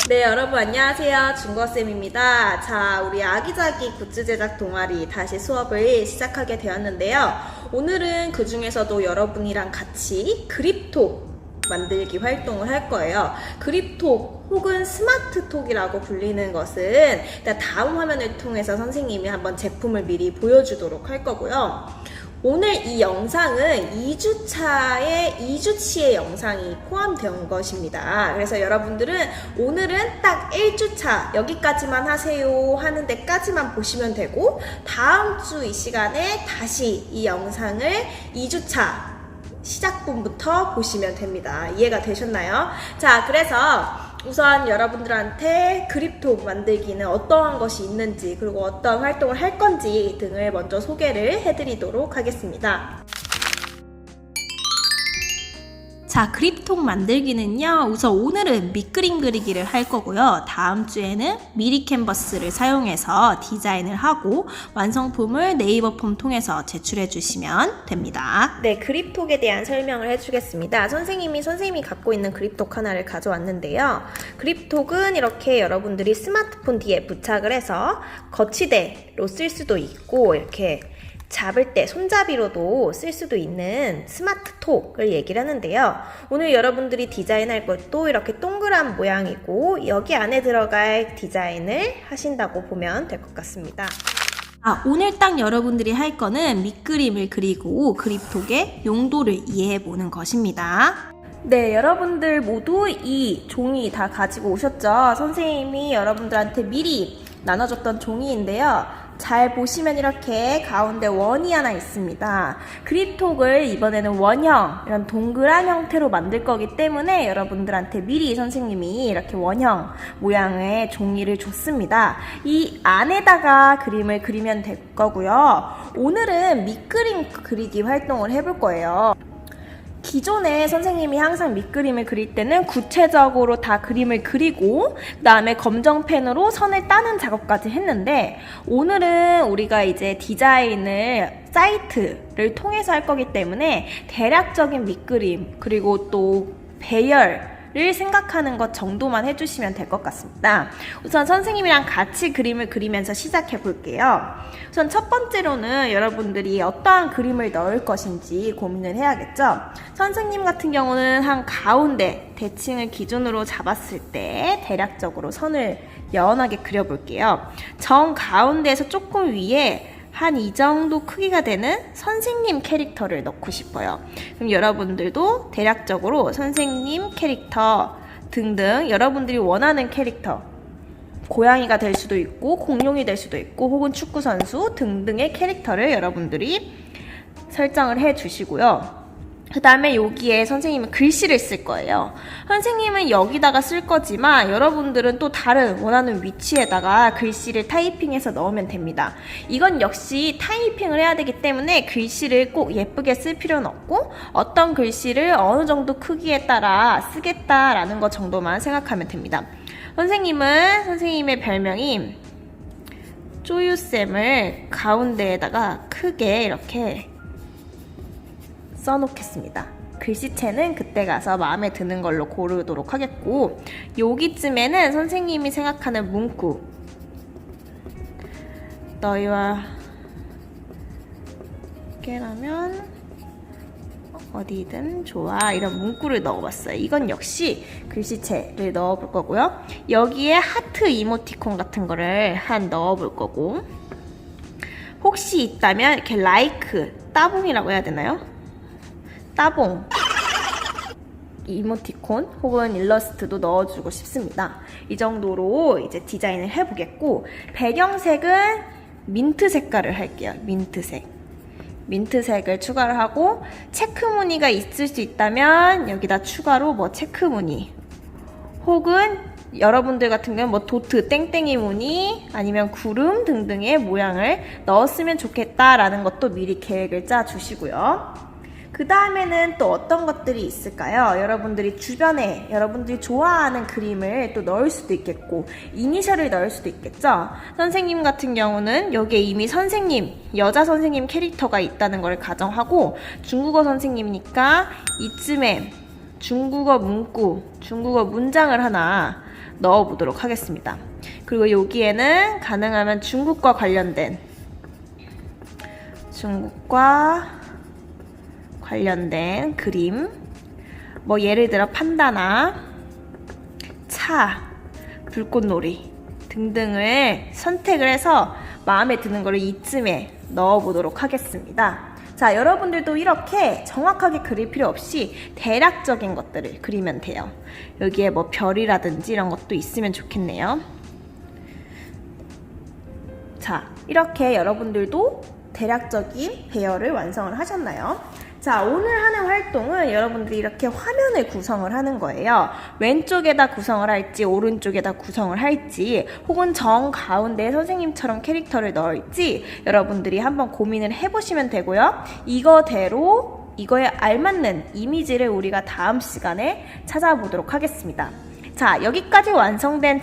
네, 여러분 안녕하세요. 중거쌤입니다. 자, 우리 아기자기 굿즈 제작 동아리 다시 수업을 시작하게 되었는데요. 오늘은 그 중에서도 여러분이랑 같이 그립톡 만들기 활동을 할 거예요. 그립톡 혹은 스마트톡이라고 불리는 것은 일단 다음 화면을 통해서 선생님이 한번 제품을 미리 보여주도록 할 거고요. 오늘 이 영상은 2주차의 2주치의 영상이 포함된 것입니다. 그래서 여러분들은 오늘은 딱 1주차 여기까지만 하세요 하는 데까지만 보시면 되고, 다음 주 이 시간에 다시 이 영상을 2주차 시작분부터 보시면 됩니다. 이해가 되셨나요? 자, 그래서 우선 여러분들한테 그립톡 만들기는 어떠한 것이 있는지, 그리고 어떤 활동을 할 건지 등을 먼저 소개를 해드리도록 하겠습니다. 자, 그립톡 만들기는요, 우선 오늘은 밑그림 그리기를 할 거고요. 다음 주에는 미리 캔버스를 사용해서 디자인을 하고 완성품을 네이버 폼 통해서 제출해 주시면 됩니다. 네, 그립톡에 대한 설명을 해주겠습니다. 선생님이 갖고 있는 그립톡 하나를 가져왔는데요. 그립톡은 이렇게 여러분들이 스마트폰 뒤에 부착을 해서 거치대로 쓸 수도 있고, 이렇게 잡을 때 손잡이로도 쓸 수도 있는 스마트톡을 얘기를 하는데요. 오늘 여러분들이 디자인할 것도 이렇게 동그란 모양이고, 여기 안에 들어갈 디자인을 하신다고 보면 될 것 같습니다. 오늘 딱 여러분들이 할 거는 밑그림을 그리고 그립톡의 용도를 이해해 보는 것입니다. 네, 여러분들 모두 이 종이 다 가지고 오셨죠? 선생님이 여러분들한테 미리 나눠줬던 종이인데요. 잘 보시면 이렇게 가운데 원이 하나 있습니다. 그립톡을 이번에는 원형, 이런 동그란 형태로 만들 거기 때문에 여러분들한테 미리 선생님이 이렇게 원형 모양의 종이를 줬습니다. 이 안에다가 그림을 그리면 될 거고요. 오늘은 밑그림 그리기 활동을 해볼 거예요. 기존에 선생님이 항상 밑그림을 그릴 때는 구체적으로 다 그림을 그리고 그 다음에 검정펜으로 선을 따는 작업까지 했는데, 오늘은 우리가 이제 디자인을 사이트를 통해서 할 거기 때문에 대략적인 밑그림 그리고 또 배열을 생각하는 것 정도만 해주시면 될 것 같습니다. 우선 선생님이랑 같이 그림을 그리면서 시작해 볼게요. 우선 첫 번째로는 여러분들이 어떠한 그림을 넣을 것인지 고민을 해야겠죠. 선생님 같은 경우는 한 가운데 대칭을 기준으로 잡았을 때 대략적으로 선을 연하게 그려볼게요. 정 가운데에서 조금 위에 한 이 정도 크기가 되는 선생님 캐릭터를 넣고 싶어요. 그럼 여러분들도 대략적으로 선생님 캐릭터 등등 여러분들이 원하는 캐릭터, 고양이가 될 수도 있고 공룡이 될 수도 있고 혹은 축구선수 등등의 캐릭터를 여러분들이 설정을 해 주시고요. 그 다음에 여기에 선생님은 글씨를 쓸 거예요. 선생님은 여기다가 쓸 거지만 여러분들은 또 다른 원하는 위치에다가 글씨를 타이핑해서 넣으면 됩니다. 이건 역시 타이핑을 해야 되기 때문에 글씨를 꼭 예쁘게 쓸 필요는 없고, 어떤 글씨를 어느 정도 크기에 따라 쓰겠다라는 것 정도만 생각하면 됩니다. 선생님은 선생님의 별명인 쪼유쌤을 가운데에다가 크게 이렇게 써놓겠습니다. 글씨체는 그때 가서 마음에 드는 걸로 고르도록 하겠고, 여기쯤에는 선생님이 생각하는 문구, 너희와 함께라면 어디든 좋아, 이런 문구를 넣어봤어요. 이건 역시 글씨체를 넣어볼 거고요. 여기에 하트 이모티콘 같은 거를 한 넣어볼 거고, 혹시 있다면 이렇게 라이크, 따봉이라고 해야 되나요? 따봉 이모티콘 혹은 일러스트도 넣어주고 싶습니다. 이 정도로 이제 디자인을 해보겠고, 배경색은 민트 색깔을 할게요. 민트색을 추가를 하고, 체크 무늬가 있을 수 있다면 여기다 추가로 뭐 체크 무늬 혹은 여러분들 같은 경우는 뭐 도트, 땡땡이 무늬 아니면 구름 등등의 모양을 넣었으면 좋겠다라는 것도 미리 계획을 짜 주시고요. 그 다음에는 또 어떤 것들이 있을까요? 여러분들이 주변에 여러분들이 좋아하는 그림을 또 넣을 수도 있겠고 이니셜을 넣을 수도 있겠죠? 선생님 같은 경우는 여기에 이미 선생님, 여자 선생님 캐릭터가 있다는 걸 가정하고 중국어 선생님이니까 이쯤에 중국어 문구, 중국어 문장을 하나 넣어보도록 하겠습니다. 그리고 여기에는 가능하면 중국과 관련된 그림, 뭐 예를 들어 판다나 차, 불꽃놀이 등등을 선택을 해서 마음에 드는 거를 이쯤에 넣어보도록 하겠습니다. 자, 여러분들도 이렇게 정확하게 그릴 필요 없이 대략적인 것들을 그리면 돼요. 여기에 뭐 별이라든지 이런 것도 있으면 좋겠네요. 자, 이렇게 여러분들도 대략적인 배열을 완성을 하셨나요? 자, 오늘 하는 활동은 여러분들이 이렇게 화면을 구성을 하는 거예요. 왼쪽에다 구성을 할지 오른쪽에다 구성을 할지 혹은 정 가운데에 선생님처럼 캐릭터를 넣을지 여러분들이 한번 고민을 해보시면 되고요. 이거에 알맞는 이미지를 우리가 다음 시간에 찾아보도록 하겠습니다. 자, 여기까지 완성된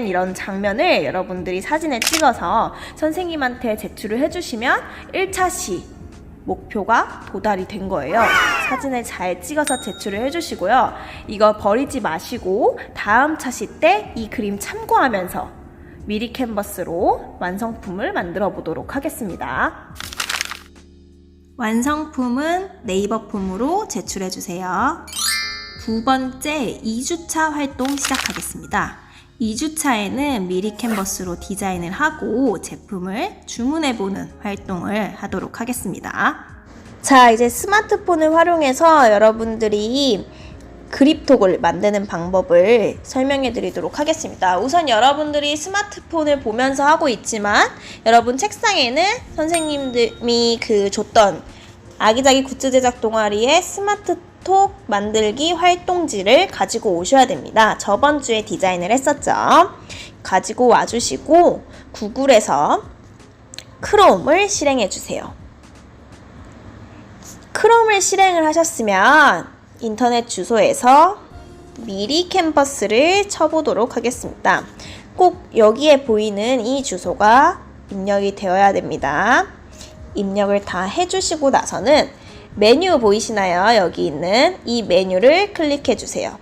이런 장면을 여러분들이 사진을 찍어서 선생님한테 제출을 해주시면 1차 시 목표가 도달이 된 거예요. 사진을 잘 찍어서 제출을 해주시고요. 이거 버리지 마시고 다음 차시 때 이 그림 참고하면서 미리 캔버스로 완성품을 만들어 보도록 하겠습니다. 완성품은 네이버 폼으로 제출해 주세요. 두 번째 2주차 활동 시작하겠습니다. 2주차에는 미리 캔버스로 디자인을 하고 제품을 주문해보는 활동을 하도록 하겠습니다. 자, 이제 스마트폰을 활용해서 여러분들이 그립톡을 만드는 방법을 설명해 드리도록 하겠습니다. 우선 여러분들이 스마트폰을 보면서 하고 있지만 여러분 책상에는 선생님들이 줬던 아기자기 굿즈 제작 동아리의 스마트톡 만들기 활동지를 가지고 오셔야 됩니다. 저번 주에 디자인을 했었죠. 가지고 와주시고 구글에서 크롬을 실행해 주세요. 크롬을 실행을 하셨으면 인터넷 주소에서 미리 캔버스를 쳐보도록 하겠습니다. 꼭 여기에 보이는 이 주소가 입력이 되어야 됩니다. 입력을 다 해주시고 나서는 메뉴 보이시나요? 여기 있는 이 메뉴를 클릭해 주세요.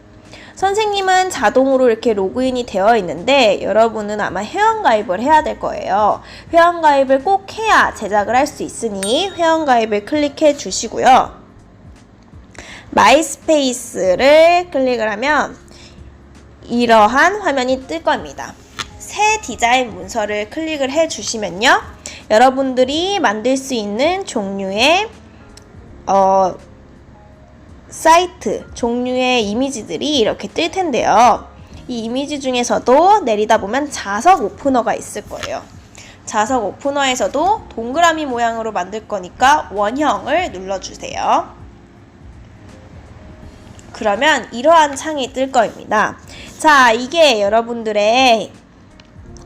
선생님은 자동으로 이렇게 로그인이 되어 있는데 여러분은 아마 회원가입을 해야 될 거예요. 회원가입을 꼭 해야 제작을 할 수 있으니 회원가입을 클릭해 주시고요. 마이스페이스를 클릭을 하면 이러한 화면이 뜰 겁니다. 새 디자인 문서를 클릭을 해 주시면요. 여러분들이 만들 수 있는 종류의 사이트, 종류의 이미지들이 이렇게 뜰 텐데요. 이 이미지 중에서도 내리다 보면 자석 오프너가 있을 거예요. 자석 오프너에서도 동그라미 모양으로 만들 거니까 원형을 눌러주세요. 그러면 이러한 창이 뜰 겁니다. 자, 이게 여러분들의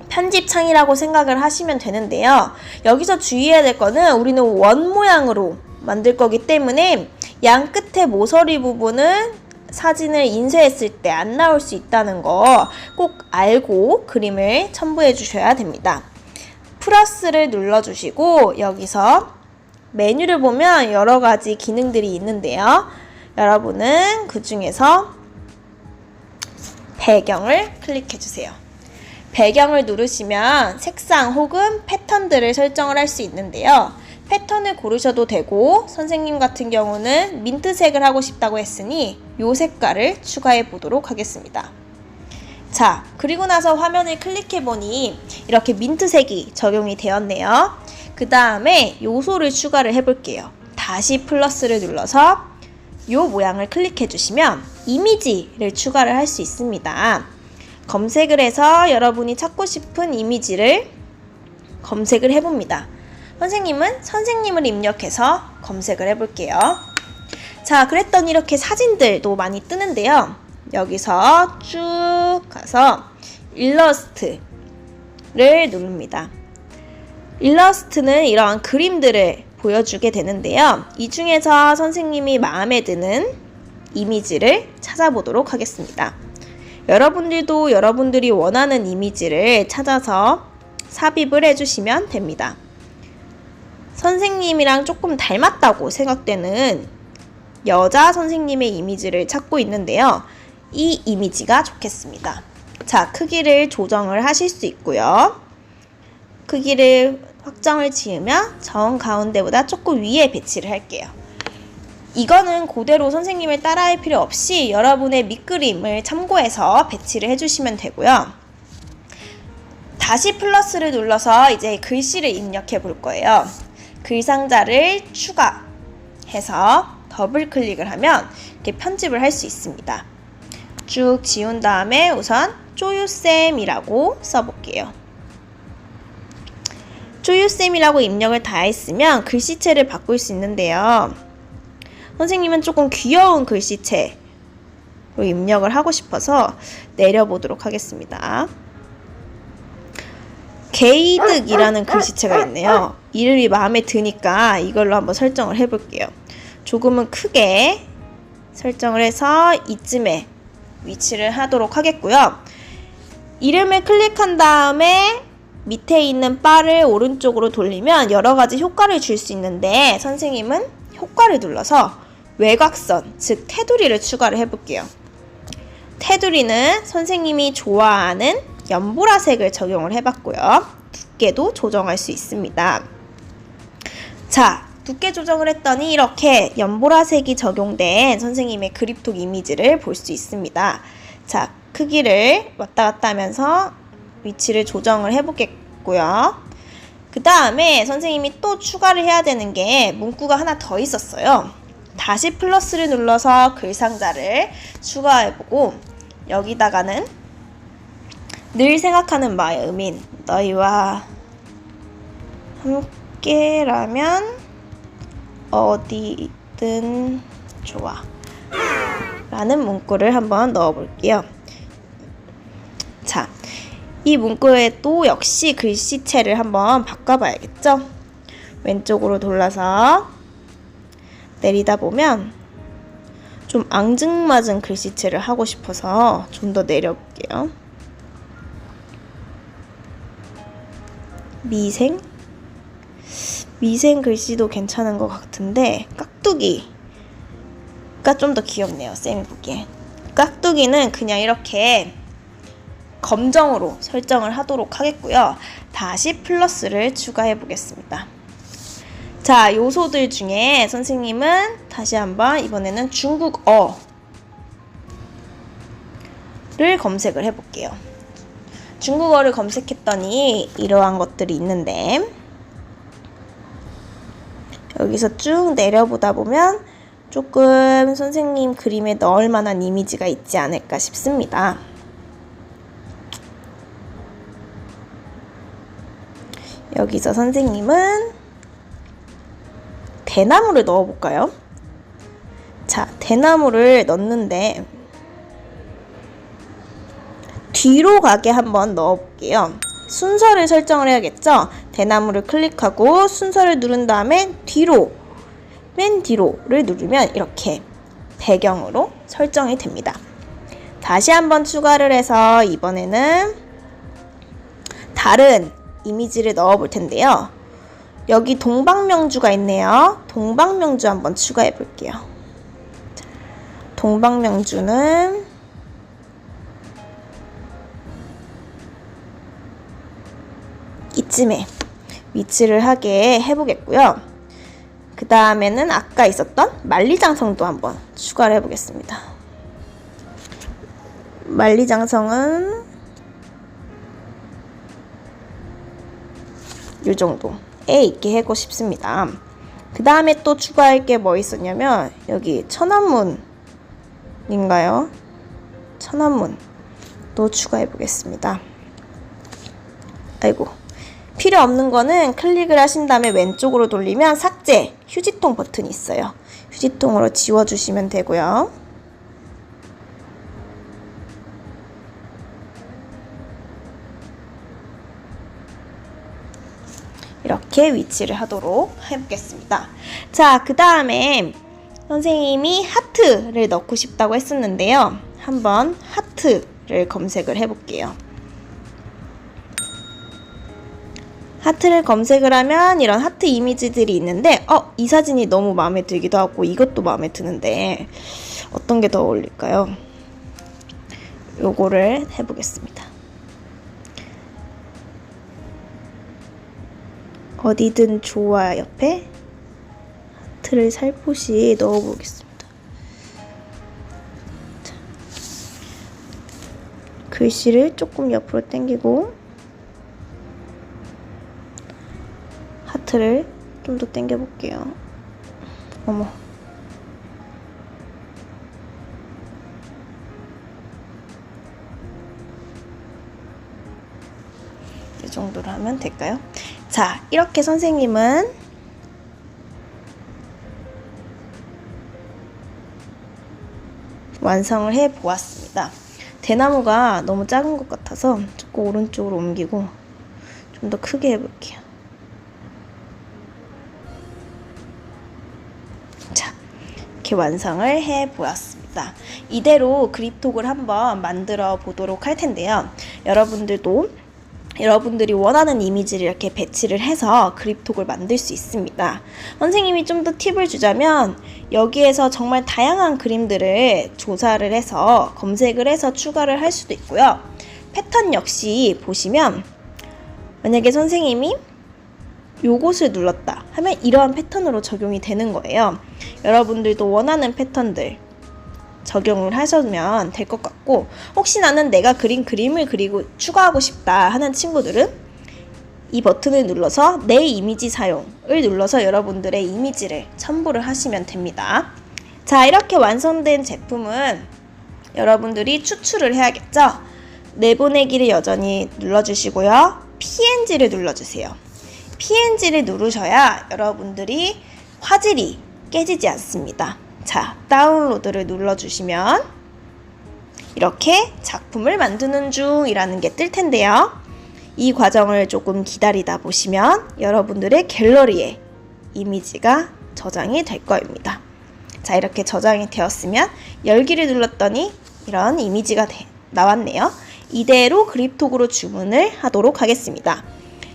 편집창이라고 생각을 하시면 되는데요. 여기서 주의해야 될 거는 우리는 원 모양으로 만들 거기 때문에 양 끝에 모서리 부분은 사진을 인쇄했을 때 안 나올 수 있다는 거 꼭 알고 그림을 첨부해 주셔야 됩니다. 플러스를 눌러주시고 여기서 메뉴를 보면 여러 가지 기능들이 있는데요. 여러분은 그 중에서 배경을 클릭해 주세요. 배경을 누르시면 색상 혹은 패턴들을 설정을 할 수 있는데요. 패턴을 고르셔도 되고 선생님 같은 경우는 민트색을 하고 싶다고 했으니 이 색깔을 추가해 보도록 하겠습니다. 자, 그리고 나서 화면을 클릭해 보니 이렇게 민트색이 적용이 되었네요. 그 다음에 요소를 추가를 해 볼게요. 다시 플러스를 눌러서 이 모양을 클릭해 주시면 이미지를 추가를 할 수 있습니다. 검색을 해서 여러분이 찾고 싶은 이미지를 검색을 해봅니다. 선생님은 선생님을 입력해서 검색을 해볼게요. 자, 그랬더니 이렇게 사진들도 많이 뜨는데요. 여기서 쭉 가서 일러스트를 누릅니다. 일러스트는 이러한 그림들을 보여주게 되는데요. 이 중에서 선생님이 마음에 드는 이미지를 찾아보도록 하겠습니다. 여러분들도 여러분들이 원하는 이미지를 찾아서 삽입을 해주시면 됩니다. 선생님이랑 조금 닮았다고 생각되는 여자 선생님의 이미지를 찾고 있는데요. 이 이미지가 좋겠습니다. 자, 크기를 조정을 하실 수 있고요. 크기를 확정을 지으며 정 가운데보다 조금 위에 배치를 할게요. 이거는 그대로 선생님을 따라할 필요 없이 여러분의 밑그림을 참고해서 배치를 해주시면 되고요. 다시 플러스를 눌러서 이제 글씨를 입력해 볼 거예요. 글 상자를 추가해서 더블 클릭을 하면 이렇게 편집을 할 수 있습니다. 쭉 지운 다음에 우선 쪼유쌤이라고 써볼게요. 쪼유쌤이라고 입력을 다 했으면 글씨체를 바꿀 수 있는데요. 선생님은 조금 귀여운 글씨체로 입력을 하고 싶어서 내려보도록 하겠습니다. 게이득이라는 글씨체가 있네요. 이름이 마음에 드니까 이걸로 한번 설정을 해볼게요. 조금은 크게 설정을 해서 이쯤에 위치를 하도록 하겠고요. 이름을 클릭한 다음에 밑에 있는 바를 오른쪽으로 돌리면 여러가지 효과를 줄 수 있는데 선생님은 효과를 눌러서 외곽선, 즉 테두리를 추가를 해볼게요. 테두리는 선생님이 좋아하는 연보라색을 적용을 해봤고요. 두께도 조정할 수 있습니다. 자, 두께 조정을 했더니 이렇게 연보라색이 적용된 선생님의 그립톡 이미지를 볼 수 있습니다. 자, 크기를 왔다 갔다 하면서 위치를 조정을 해보겠고요. 그 다음에 선생님이 또 추가를 해야 되는 게 문구가 하나 더 있었어요. 다시 플러스를 눌러서 글 상자를 추가해보고 여기다가는 늘 생각하는 마음인 너희와 함께라면 어디든 좋아 라는 문구를 한번 넣어볼게요. 자, 이 문구에 또 역시 글씨체를 한번 바꿔봐야겠죠? 왼쪽으로 돌려서 내리다 보면 좀 앙증맞은 글씨체를 하고 싶어서 좀 더 내려볼게요. 미생 글씨도 괜찮은 것 같은데 깍두기가 좀 더 귀엽네요. 쌤이 보기에. 깍두기는 그냥 이렇게 검정으로 설정을 하도록 하겠고요. 다시 플러스를 추가해 보겠습니다. 자, 요소들 중에 선생님은 다시 한번 이번에는 중국어를 검색을 해볼게요. 중국어를 검색했더니 이러한 것들이 있는데 여기서 쭉 내려보다 보면 조금 선생님 그림에 넣을 만한 이미지가 있지 않을까 싶습니다. 여기서 선생님은 대나무를 넣어볼까요? 자, 대나무를 넣는데 뒤로 가게 한번 넣어볼게요. 순서를 설정을 해야겠죠? 대나무를 클릭하고 순서를 누른 다음에 뒤로, 맨 뒤로를 누르면 이렇게 배경으로 설정이 됩니다. 다시 한번 추가를 해서 이번에는 다른 이미지를 넣어 볼 텐데요. 여기 동방명주가 있네요. 동방명주 한번 추가해 볼게요. 동방명주는 이쯤에 위치를 하게 해보겠고요. 그 다음에는 아까 있었던 만리장성도 한번 추가를 해보겠습니다. 만리장성은 이 정도에 있게 하고 싶습니다. 그 다음에 또 추가할 게 뭐 있었냐면 여기 천안문인가요? 천안문도 추가해 보겠습니다. 아이고, 필요 없는 거는 클릭을 하신 다음에 왼쪽으로 돌리면 삭제, 휴지통 버튼이 있어요. 휴지통으로 지워주시면 되고요. 이렇게 위치를 하도록 해보겠습니다. 자, 그 다음에 선생님이 하트를 넣고 싶다고 했었는데요. 한번 하트를 검색을 해볼게요. 하트를 검색을 하면 이런 하트 이미지들이 있는데 이 사진이 너무 마음에 들기도 하고 이것도 마음에 드는데 어떤 게 더 어울릴까요? 요거를 해보겠습니다. 어디든 좋아 옆에 하트를 살포시 넣어보겠습니다. 자, 글씨를 조금 옆으로 당기고 하트를 좀 더 당겨볼게요. 어머. 이 정도로 하면 될까요? 자, 이렇게 선생님은 완성을 해 보았습니다. 대나무가 너무 작은 것 같아서 조금 오른쪽으로 옮기고 좀 더 크게 해볼게요. 자, 이렇게 완성을 해 보았습니다. 이대로 그립톡을 한번 만들어 보도록 할 텐데요. 여러분들이 원하는 이미지를 이렇게 배치를 해서 그립톡을 만들 수 있습니다. 선생님이 좀 더 팁을 주자면 여기에서 정말 다양한 그림들을 조사를 해서 검색을 해서 추가를 할 수도 있고요. 패턴 역시 보시면 만약에 선생님이 요것을 눌렀다 하면 이러한 패턴으로 적용이 되는 거예요. 여러분들도 원하는 패턴들 적용을 하시면 될 것 같고, 혹시 나는 내가 그린 그림을 그리고 추가하고 싶다 하는 친구들은 이 버튼을 눌러서 내 이미지 사용을 눌러서 여러분들의 이미지를 첨부를 하시면 됩니다. 자, 이렇게 완성된 제품은 여러분들이 추출을 해야겠죠? 내보내기를 여전히 눌러주시고요. PNG를 눌러주세요. PNG를 누르셔야 여러분들이 화질이 깨지지 않습니다. 자, 다운로드를 눌러주시면 이렇게 작품을 만드는 중이라는 게 뜰 텐데요. 이 과정을 조금 기다리다 보시면 여러분들의 갤러리에 이미지가 저장이 될 거입니다. 자, 이렇게 저장이 되었으면 열기를 눌렀더니 이런 이미지가 나왔네요. 이대로 그립톡으로 주문을 하도록 하겠습니다.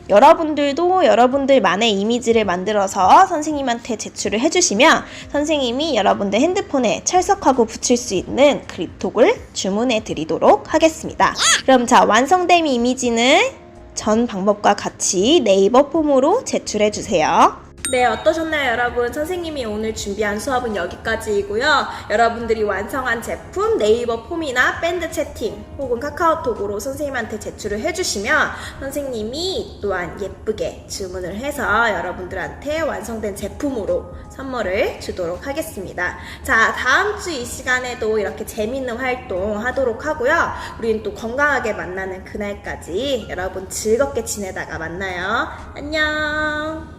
여러분들도 여러분들만의 이미지를 만들어서 선생님한테 제출을 해주시면 선생님이 여러분들 핸드폰에 찰석하고 붙일 수 있는 그립톡을 주문해 드리도록 하겠습니다. 그럼 자, 완성된 이미지는 전 방법과 같이 네이버 폼으로 제출해 주세요. 네, 어떠셨나요, 여러분? 선생님이 오늘 준비한 수업은 여기까지이고요. 여러분들이 완성한 제품 네이버 폼이나 밴드 채팅 혹은 카카오톡으로 선생님한테 제출을 해주시면 선생님이 또한 예쁘게 주문을 해서 여러분들한테 완성된 제품으로 선물을 주도록 하겠습니다. 자, 다음 주 이 시간에도 이렇게 재밌는 활동 하도록 하고요. 우리는 또 건강하게 만나는 그날까지 여러분 즐겁게 지내다가 만나요. 안녕!